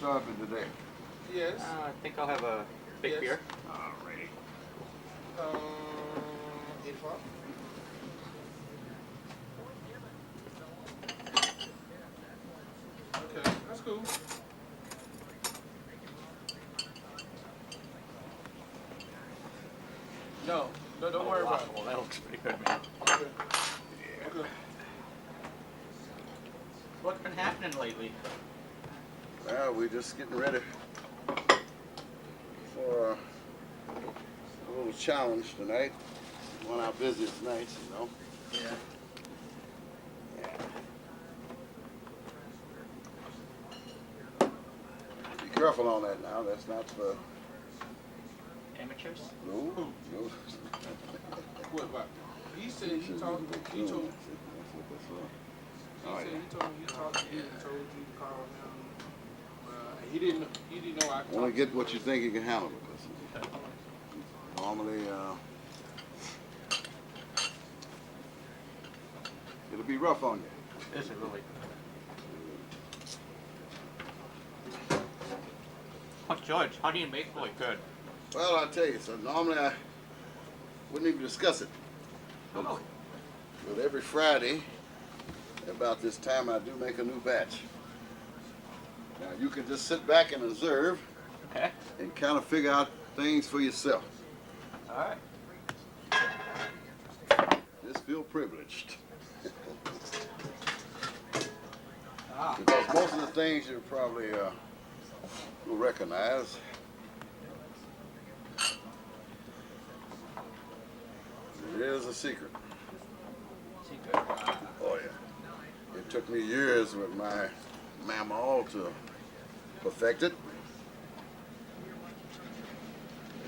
starting today? Yes. I think I'll have a big beer. Alrighty. 8 o'clock. Okay, that's cool. No, don't worry about it. Well, that looks pretty good, man. Okay. Okay. What's been happening lately? Well, we're just getting ready for a little challenge tonight. One of our busiest nights, you know. Yeah. Be careful on that now. That's not for Amateurs? no. What about? He said he told me. He told me. Oh, He said yeah. he told me he talked to you and told you to call him. He didn't know I could Only talk get to what him. you think you can handle because normally it'll be rough on you. Is it really? Oh, George, how do you make really good? Well, I'll tell you, so normally I wouldn't even discuss it. Oh. But every Friday, about this time, I do make a new batch. Now, you can just sit back and observe Okay. and kind of figure out things for yourself. All right. Just feel privileged. Ah. Because most of the things you probably will recognize. It is a secret. Secret. Oh yeah. It took me years with my mama to perfect it.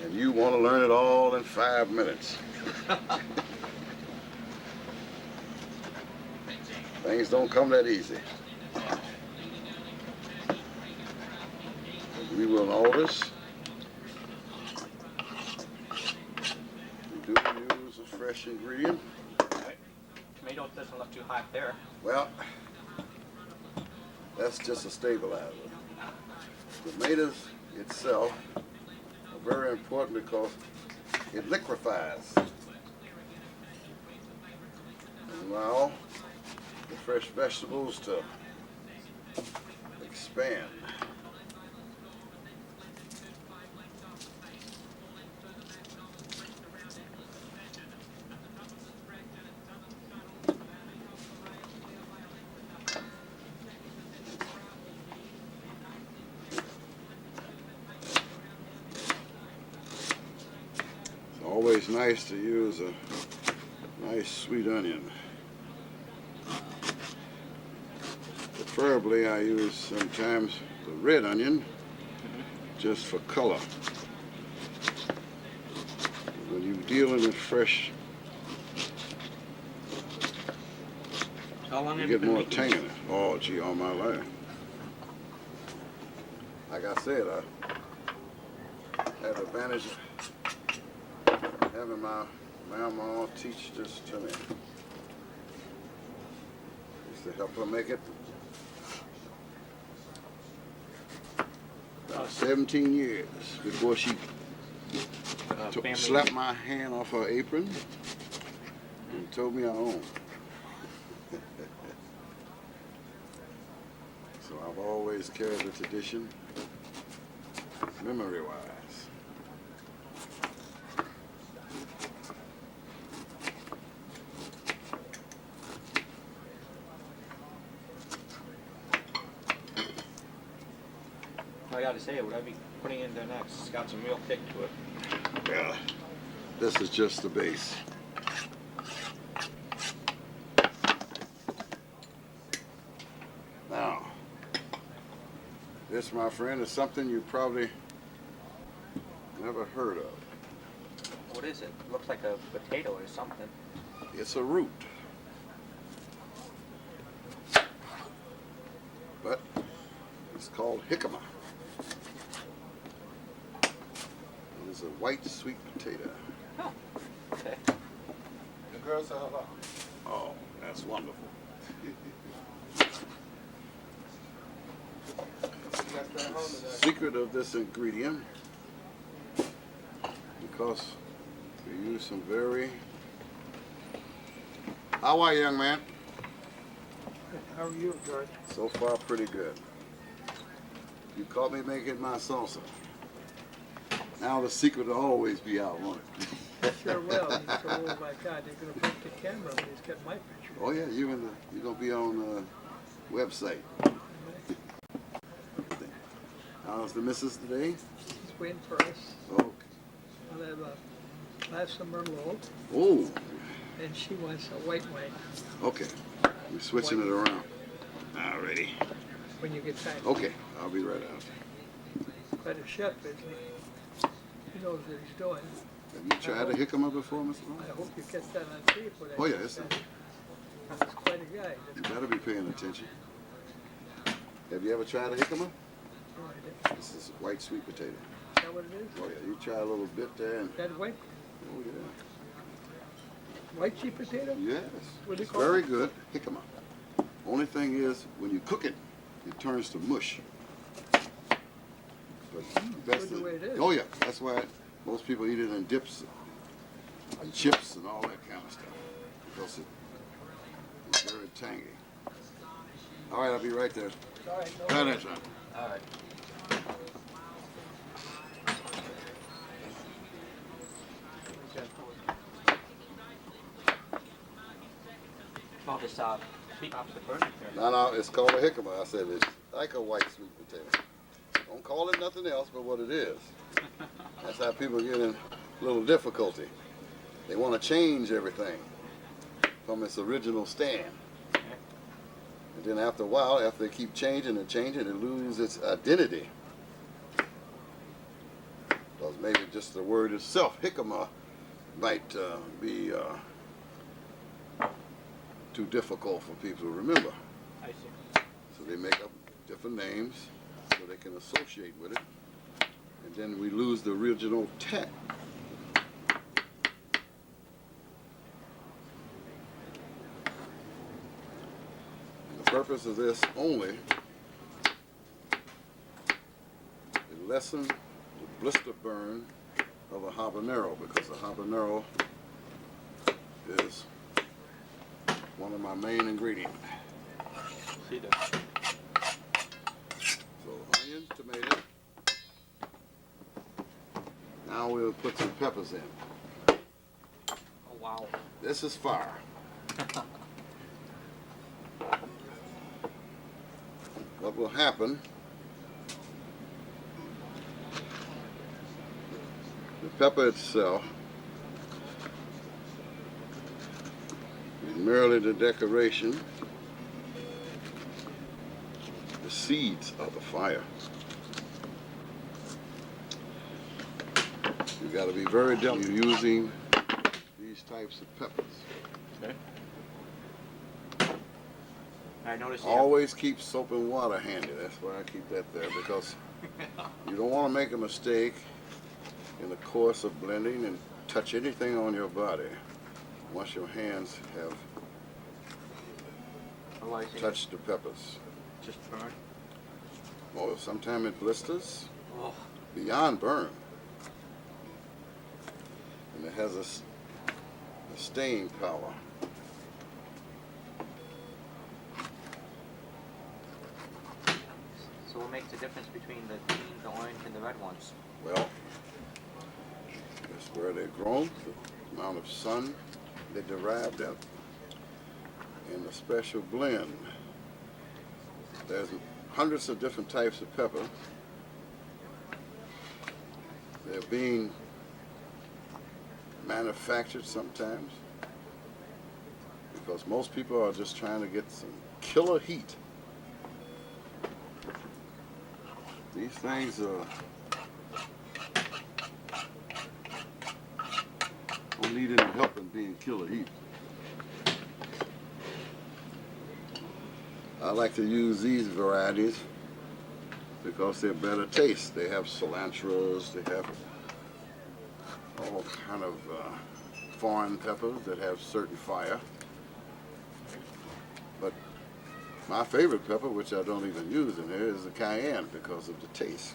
And you want to learn it all in 5 minutes. Things don't come that easy. We will notice we do use a fresh ingredient. Right. Tomato doesn't look too hot there. Well, that's just a stabilizer. Tomatoes itself are very important because it liquefies and allow the fresh vegetables to expand. Always nice to use a nice sweet onion. Preferably I use sometimes the red onion just for color. When you're dealing with fresh, How long you have you get been more making tang this? in it. Oh gee, all my life. Like I said, I had the advantage of having my mama teach this to me. Used to help her make it. About 17 years before she slapped my hand off her apron and told me I own. So I've always carried the tradition, memory-wise. I gotta say, what I be putting in there next? It's got some real kick to it. Yeah, this is just the base. Now, this, my friend, is something you probably never heard of. What is it? Looks like a potato or something. It's a root. But it's called jicama. It is a white sweet potato. Oh, okay. The girl said hello. Oh, that's wonderful. got that home today. Secret of this ingredient, because we use some very. How are you, young man? How are you, George? So far, pretty good. You caught me making my salsa. Now the secret will always be out, won't it? Sure will. He said, oh my God, they're going to break the camera when he's got my picture. Oh yeah, you're gonna be on the website. How's the missus today? He's waiting for us. Oh, I'll have a glass of Merlot, oh, and she wants a white wine okay. We're switching it around. Alrighty. when you get time. Okay, I'll be right out. Quite a chef, isn't he? He knows what he's doing. Have you tried a jicama before, Mr. I Long? hope you get that on tape. What I Oh, yeah, just it's- said. He's quite a guy. You better be paying attention. Have you ever tried a jicama? No, I didn't. This is white sweet potato. Is that what it is? Oh yeah, you try a little bit there and That white, oh yeah. white sweet potato? Yes. What do you It's call very it? good. Jicama. Only thing is when you cook it, it turns to mush. But good the way it is. Oh yeah, that's why most people eat it in dips and chips and all that kind of stuff. Because it's very tangy. All right, I'll be right there. All right, no Try worries. that, John. All right. Smell this sweet opposite furniture. No, it's called a jicama. I said it's like a white sweet potato. Don't call it nothing else but what it is. That's how people get in a little difficulty. They want to change everything from its original stand. And then after a while, after they keep changing and changing, it loses its identity. Because maybe just the word itself, jicama, might be too difficult for people to remember. I see. So they make up different names so they can associate with it. And then we lose the original text. The purpose of this only is lessen the blister burn of a habanero, because the habanero is one of my main ingredients. See that? So onion, tomato. Now we'll put some peppers in. Oh wow. This is fire. What will happen, the pepper itself is merely the decoration, the seeds of the fire. You got to be very delicate using these types of peppers. Okay. I noticed you have- Always keep soap and water handy. That's why I keep that there, because you don't want to make a mistake in the course of blending and touch anything on your body once your hands have otherwise you touched the peppers. just burn. Oh, sometimes it blisters Oh. beyond burn. And it has a staying power. So what makes the difference between the green, the orange, and the red ones? Well, that's where they're grown, the amount of sun they derive that, and the special blend. There's hundreds of different types of pepper. They're being manufactured sometimes because most people are just trying to get some killer heat. These things don't need any help in being killer heat. I like to use these varieties because they're better taste. They have cilantros, they have all kind of foreign peppers that have certain fire. But My favorite pepper, which I don't even use in here, is the cayenne because of the taste.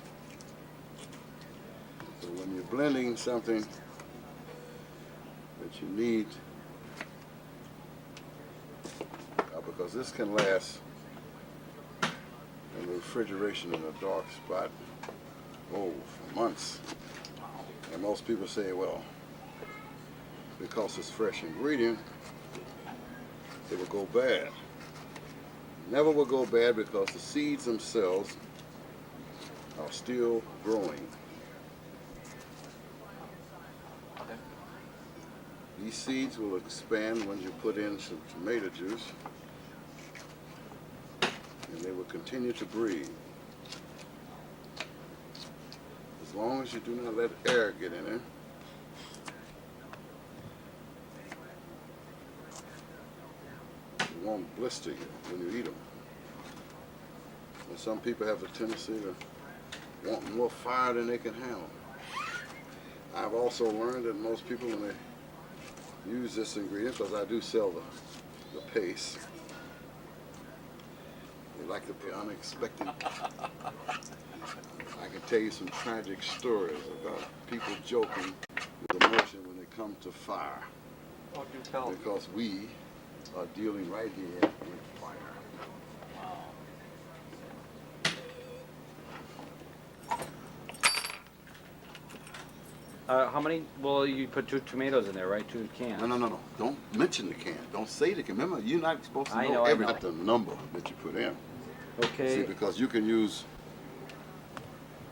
So when you're blending something that you need, because this can last in the refrigeration in a dark spot, for months. And most people say, well, because it's fresh ingredient, it will go bad. Never will go bad because the seeds themselves are still growing. Okay. These seeds will expand when you put in some tomato juice, and they will continue to breathe. As long as you do not let air get in there, it won't blister you when you eat them. And some people have a tendency to want more fire than they can handle. I've also learned that most people, when they use this ingredient, because I do sell the paste, they like to be unexpected. I can tell you some tragic stories about people joking with emotion when they come to fire. Oh, do tell. Because we are dealing right here with fire. How many? Well, you put 2 tomatoes in there, right? 2 cans. No. Don't mention the can. Don't say the can. Remember, you're not supposed to I know know, I every know. the number that you put in. Okay. See, because you can use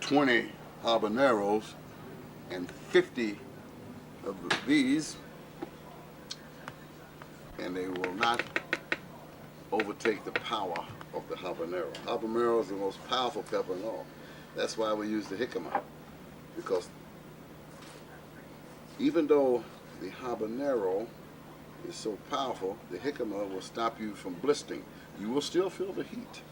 20 habaneros and 50 of these, and they will not overtake the power of the habanero. Habanero is the most powerful pepper in all. That's why we use the jicama, because even though the habanero is so powerful, the jicama will stop you from blistering. You will still feel the heat,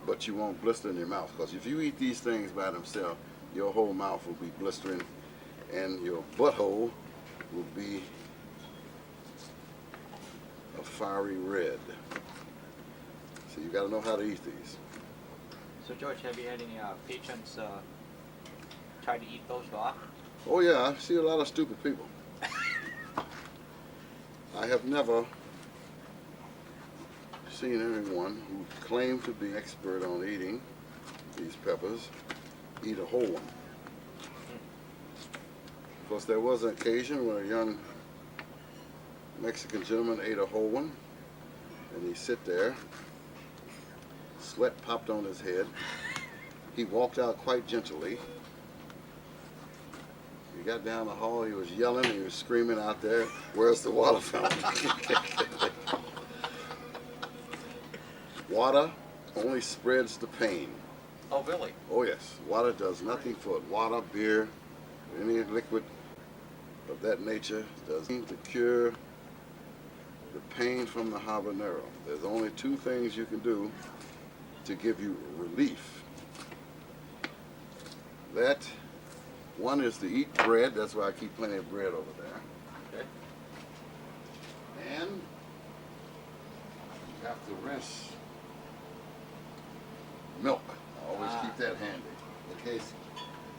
but you won't blister in your mouth, because if you eat these things by themselves, your whole mouth will be blistering and your butthole will be a fiery red. So you got to know how to eat these. So George, have you had any patients try to eat those raw? Oh yeah, I see a lot of stupid people. I have never seen anyone who claimed to be expert on eating these peppers eat a whole one. Of course, there was an occasion when a young Mexican gentleman ate a whole one, and he sit there, sweat popped on his head. He walked out quite gently. He got down the hall, he was yelling, he was screaming out there, "Where's the water fountain?" Water only spreads the pain. Oh, really? Oh yes, water does nothing for it. Water, beer, any liquid of that nature does nothing to cure the pain from the habanero. There's only 2 things you can do to give you relief. That one is to eat bread. That's why I keep plenty of bread over there. Okay. And you have to rinse milk. I always keep that handy in case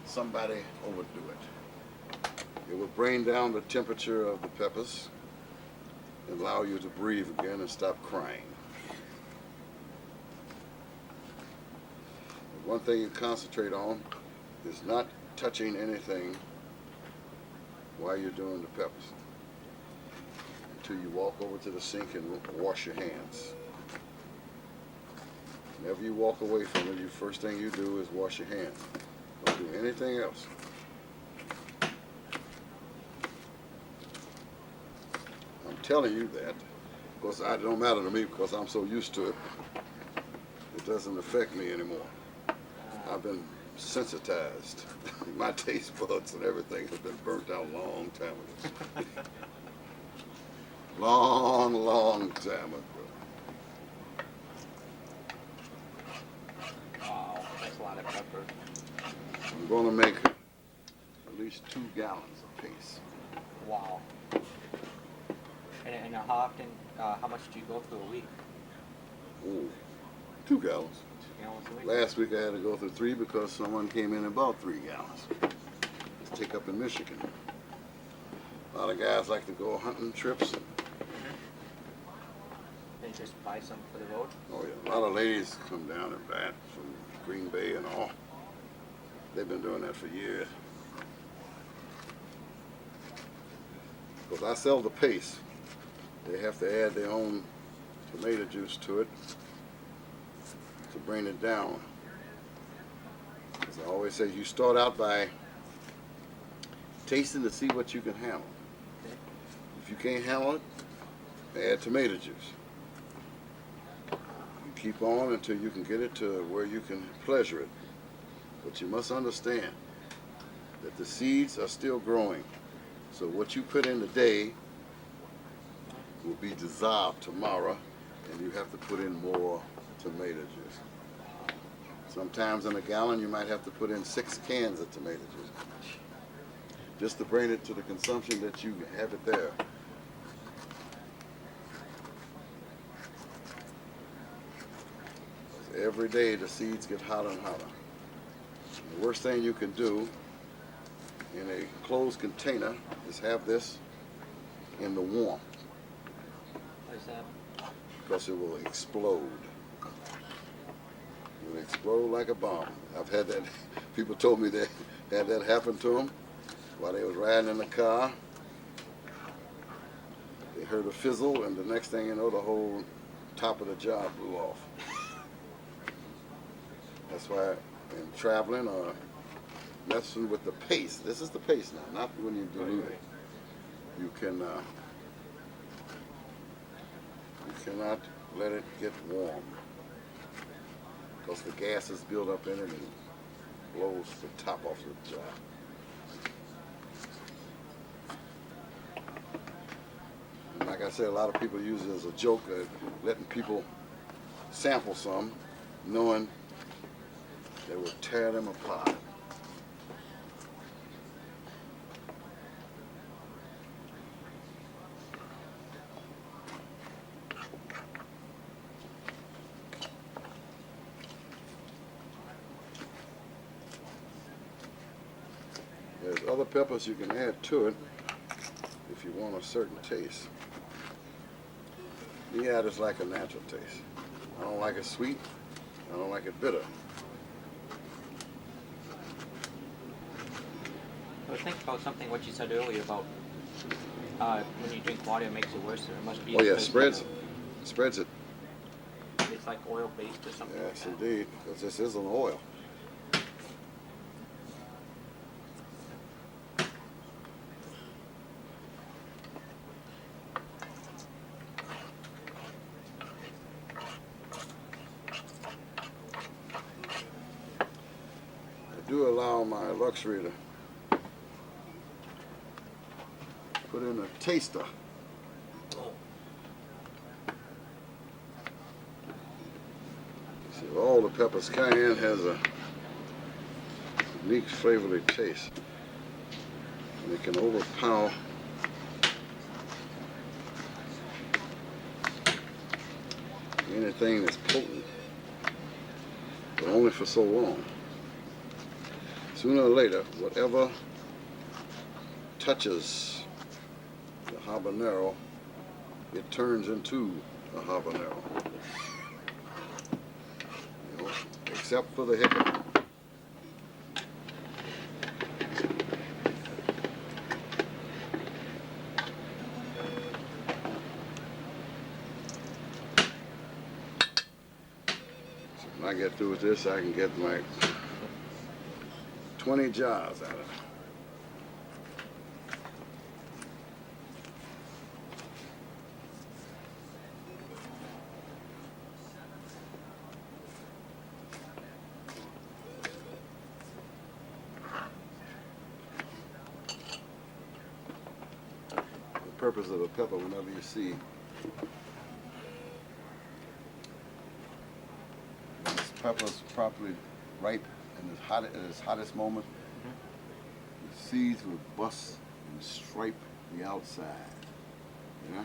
somebody overdo it. It will bring down the temperature of the peppers and allow you to breathe again and stop crying. One thing you concentrate on is not touching anything while you're doing the peppers until you walk over to the sink and wash your hands. Whenever you walk away from it, the first thing you do is wash your hands. Don't do anything else. I'm telling you that. Of course, it don't matter to me because I'm so used to it. It doesn't affect me anymore. I've been sensitized. My taste buds and everything has been burnt out a long time ago. long time ago. Wow, that's a lot of pepper. I'm going to make at least 2 gallons of paste. Wow. And how often, how much do you go through a week? Oh, 2 gallons. 2 gallons a week. Last week I had to go through 3 because someone came in and bought 3 gallons. Let's take up in Michigan. A lot of guys like to go hunting trips. They just buy some for the road. Oh yeah, a lot of ladies come down and bat from Green Bay and all. They've been doing that for years. Because I sell the paste. They have to add their own tomato juice to it to bring it down. As I always say, you start out by tasting to see what you can handle. If you can't handle it, add tomato juice. You keep on until you can get it to where you can pleasure it. But you must understand that the seeds are still growing. So what you put in today will be dissolved tomorrow, and you have to put in more tomato juice. Sometimes in a gallon you might have to put in 6 cans of tomato juice just to bring it to the consumption that you have it there. Every day the seeds get hotter and hotter. The worst thing you can do in a closed container is have this in the warmth, What is that? because it will explode. It will explode like a bomb. I've had that. People told me they had that happen to them while they was riding in the car. They heard a fizzle, and the next thing you know, the whole top of the jar blew off. That's why in traveling or messing with the paste, this is the paste now, not when you dilute it. You cannot let it get warm, because the gases build up in it and blows the top off the jar. And like I said, a lot of people use it as a joke, letting people sample some, knowing they will tear them apart. There's other peppers you can add to it if you want a certain taste. Yeah, I just like a natural taste. I don't like it sweet. I don't like it bitter. I was thinking about something what you said earlier about when you drink water it makes it worse. There must be. Oh yeah, because spreads it. It's like oil based or something. Yes, like that. indeed, because this is an oil. I do allow my luxury to put in a taster. See, all the peppers, cayenne has a unique flavorly taste. And it can overpower anything that's potent, but only for so long. Sooner or later, whatever touches the habanero, it turns into a habanero. You know, except for the hiccup. So when I get through with this, I can get my 20 jars out of it. The purpose of a pepper, whenever you see this pepper's properly ripe in its hottest moment, the seeds will bust and stripe the outside. Yeah?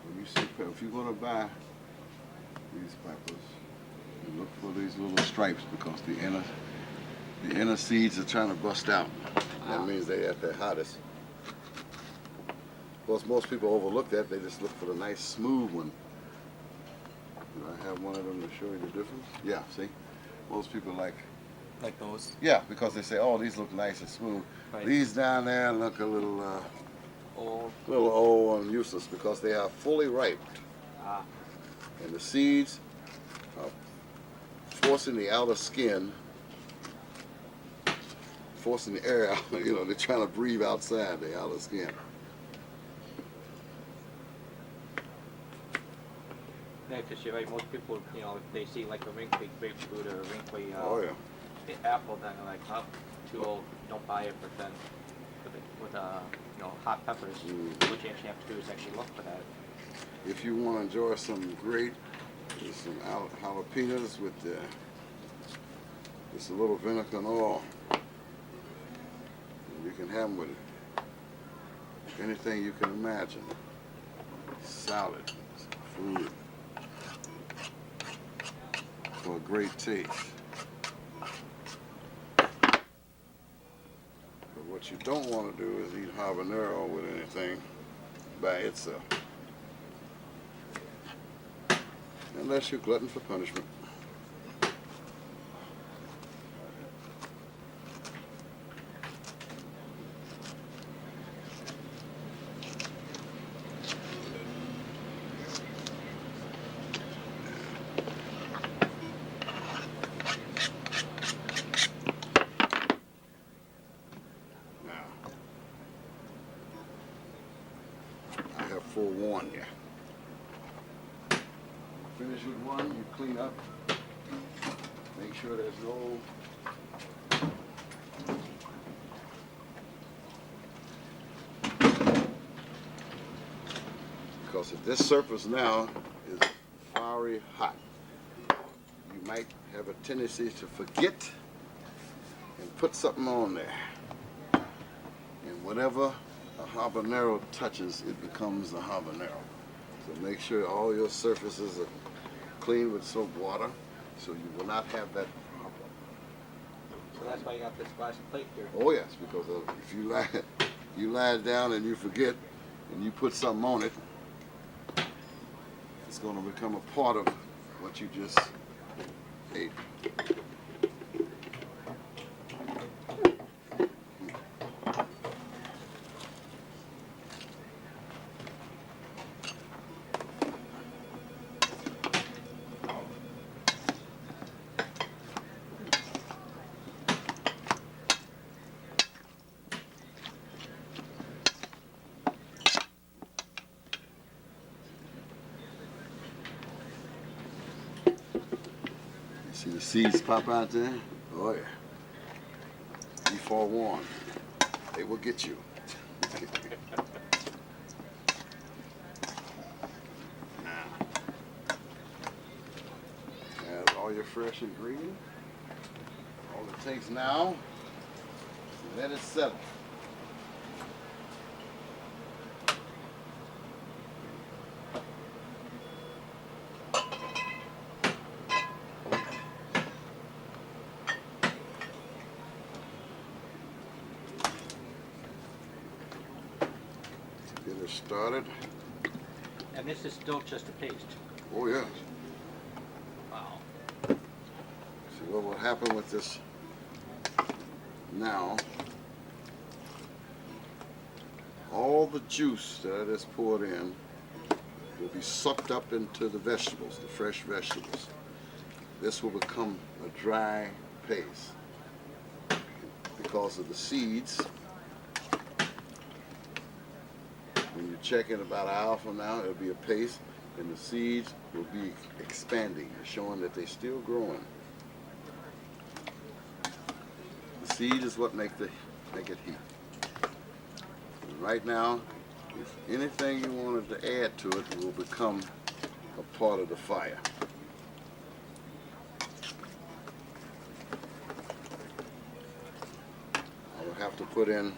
When you see pepper, if you're going to buy these peppers. You look for these little stripes because the inner seeds are trying to bust out. That means they're at their hottest. Of course, most people overlook that. They just look for the nice smooth one. Do I have one of them to show you the difference? Yeah, see? Most people like those. yeah, because they say, oh, these look nice and smooth. Right. These down there look a little Old. old and useless because they are fully ripe. Ah. And the seeds are forcing the outer skin, forcing the air out. You know, they're trying to breathe outside the outer skin. Yeah, because you're right. Most people, you know, they see like a wrinkly grapefruit or a wrinkly Oh yeah. apple, then they're like, oh, too old, don't buy it. But then with you know, hot peppers, what you actually have to do is actually look for that. If you want to enjoy some great, some jalapenos with just a little vinegar and oil, you can have them with anything you can imagine. Salad, food, for a great taste. But what you don't want to do is eat habanero with anything by itself. Unless you're glutton for punishment. Now, I have forewarned you. Finish with one, you clean up. Make sure there's no because if this surface now is fiery hot, you might have a tendency to forget and put something on there. And whatever a habanero touches, it becomes a habanero. So make sure all your surfaces are clean with soap water, so you will not have that problem. So that's why you got this glass plate here. Oh yes, because if you lie down and you forget, and you put something on it, it's going to become a part of what you just ate. See the seeds pop out there? Oh yeah. Be forewarned. They will get you. Now, add all your fresh ingredients. All it takes now is let it settle. Get it started. And this is still just a paste. Oh yes. Wow. See what will happen with this now. All the juice that I just poured in will be sucked up into the vegetables, the fresh vegetables. This will become a dry paste because of the seeds. When you check it about an hour from now, it'll be a paste, and the seeds will be expanding, showing that they're still growing. The seed is what make it heat. And right now, if anything you wanted to add to it will become a part of the fire. I will have to put in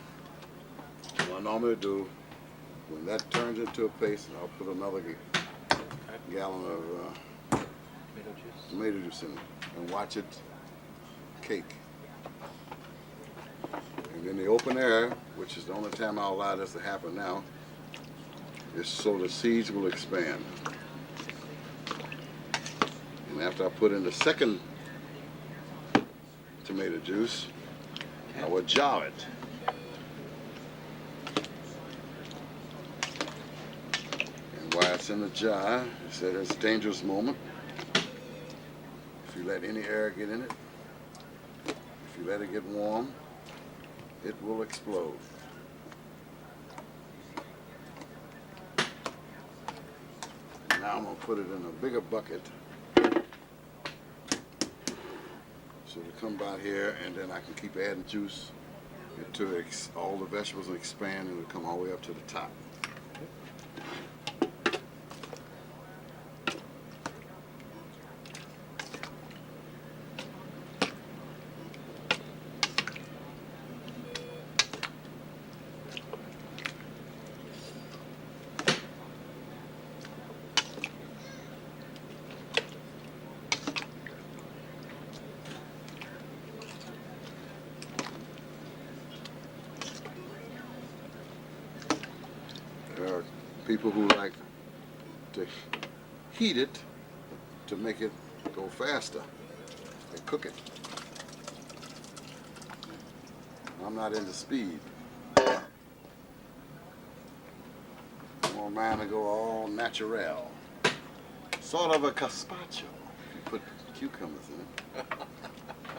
what I normally do. When that turns into a paste, I'll put another gallon of tomato juice in it, and watch it cake. And in the open air, which is the only time I'll allow this to happen now, is so the seeds will expand. And after I put in the second tomato juice, I will jar it. And while it's in the jar, it's at its dangerous moment. If you let any air get in it, if you let it get warm, it will explode. Now I'm going to put it in a bigger bucket. So it'll come by here, and then I can keep adding juice until all the vegetables will expand, and it'll come all the way up to the top. There are people who like to heat it to make it go faster. They cook it. I'm not into speed. I want mine to go all natural. Sort of a gazpacho. You put cucumbers in it.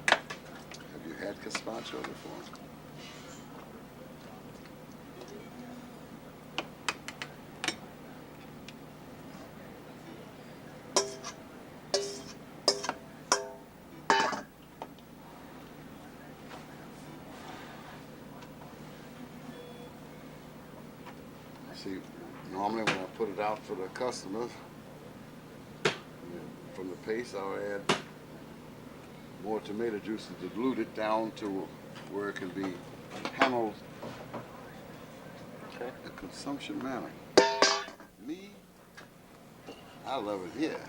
Have you had gazpacho before? See, normally when I put it out for the customers, from the paste, I'll add more tomato juice to dilute it down to where it can be handled in a consumption manner. Me, I love it here.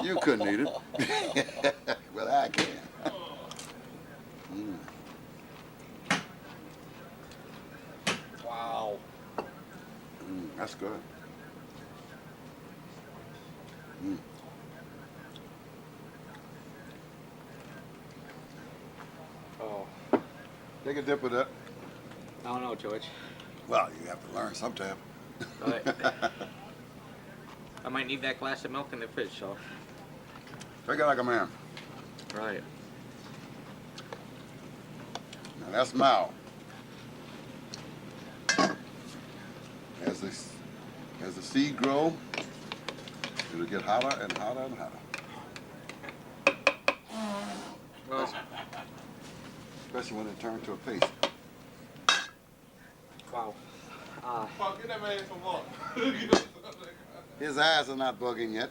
You couldn't eat it, but I can. Mm. Wow. That's good. Mm. Oh. Take a dip of that. I don't know, George. Well, you have to learn sometime. Right. I might need that glass of milk in the fridge, so. Take it like a man. Right. Now that's mild. As the seed grow, it'll get hotter and hotter and hotter. Well, Especially when it turns to a paste. wow. Fuck, get that man some water. His eyes are not bugging yet.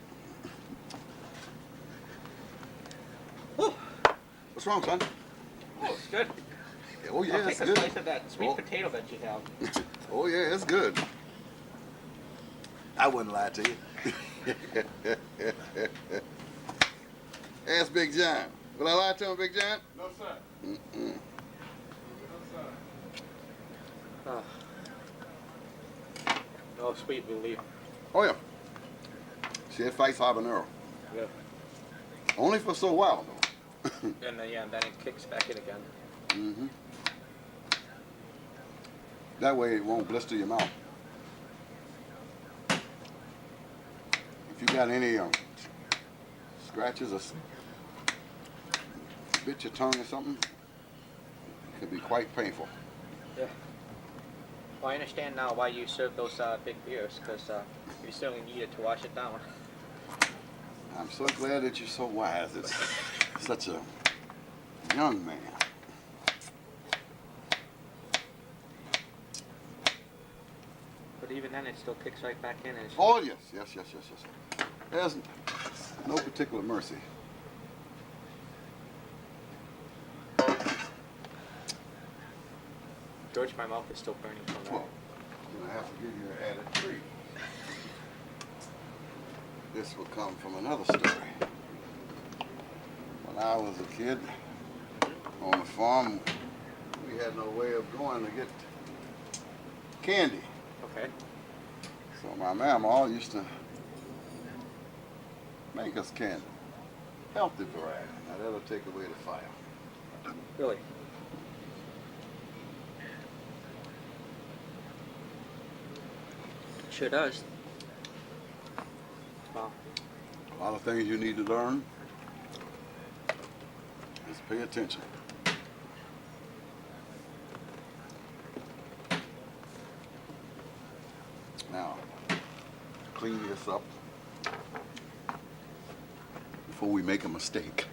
What's wrong, son? Oh, it's good. Oh yeah, I'll it's take a good. slice of that sweet Oh. potato that you have. Oh yeah, it's good. I wouldn't lie to you. Ask Big John. Will I lie to him, Big John? No, sir. Mm-mm. No, sir. Oh, sweet relief. Oh yeah. See, it fights habanero. Yeah. Only for so while though. And then, yeah, then it kicks back in again. Mm-hmm. That way it won't blister your mouth. If you got any scratches or bit your tongue or something, it can be quite painful. Yeah. Well, I understand now why you serve those big beers, because you certainly need it to wash it down. I'm so glad that you're so wise. It's such a young man. But even then, it still kicks right back in. And it's Oh yes, yes. There's no particular mercy. George, my mouth is still burning from that. Well, I'm gonna have to give you an added treat. this will come from another story. When I was a kid on the farm, we had no way of going to get candy. Okay. So my mama used to make us candy. Healthy variety. Now that'll take away the fire. Really? Sure does. Wow. A lot of things you need to learn. Just pay attention. Now, clean this up before we make a mistake.